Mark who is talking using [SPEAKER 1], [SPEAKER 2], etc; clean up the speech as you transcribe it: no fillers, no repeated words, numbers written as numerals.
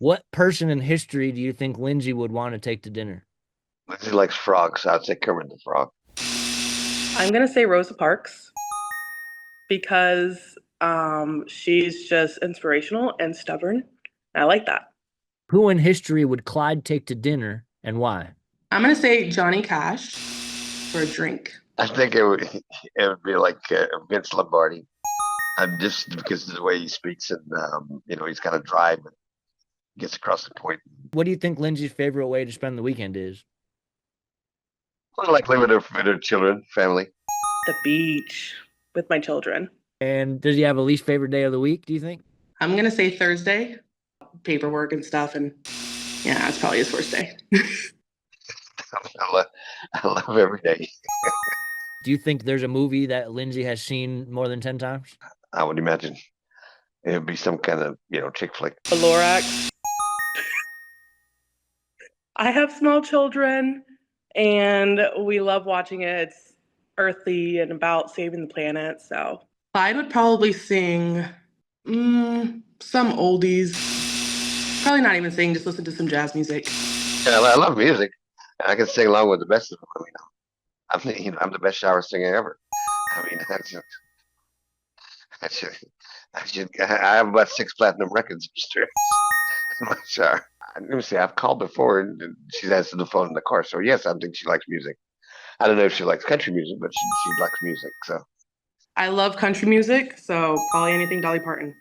[SPEAKER 1] What person in history do you think Lindsay would want to take to dinner?
[SPEAKER 2] Lindsay likes frogs, so I'd say Kermit the Frog.
[SPEAKER 3] I'm gonna say Rosa Parks because she's just inspirational and stubborn. I like that.
[SPEAKER 1] Who in history would Clyde take to dinner and why?
[SPEAKER 3] I'm gonna say Johnny Cash for a drink.
[SPEAKER 2] I think it would be like Vince Lombardi. I'm just because of the way he speaks and he's kind of dry but gets across the point.
[SPEAKER 1] What do you think Lindsay's favorite way to spend the weekend is?
[SPEAKER 2] I like living with her children, family.
[SPEAKER 3] The beach with my children.
[SPEAKER 1] And does he have a least favorite day of the week, do you think?
[SPEAKER 3] I'm gonna say Thursday, paperwork and stuff, and yeah, it's probably his worst day.
[SPEAKER 2] I love, I love every day.
[SPEAKER 1] Do you think there's a movie that Lindsay has seen more than 10 times?
[SPEAKER 2] I would imagine it would be some kind of chick flick.
[SPEAKER 3] The Lorax. I have small children, and we love watching it. It's earthy and about saving the planet. So Clyde would probably sing some oldies. Probably not even sing, just listen to some jazz music.
[SPEAKER 2] Yeah, I love music. I can sing along with the best of them. I'm the best shower singer ever. I mean, I should, I have about 6 platinum records upstairs in my shower. Let me see. I've called before, and she's answered the phone in the car. So yes, I think she likes music. I don't know if she likes country music, but she likes music. So
[SPEAKER 3] I love country music, so probably anything Dolly Parton.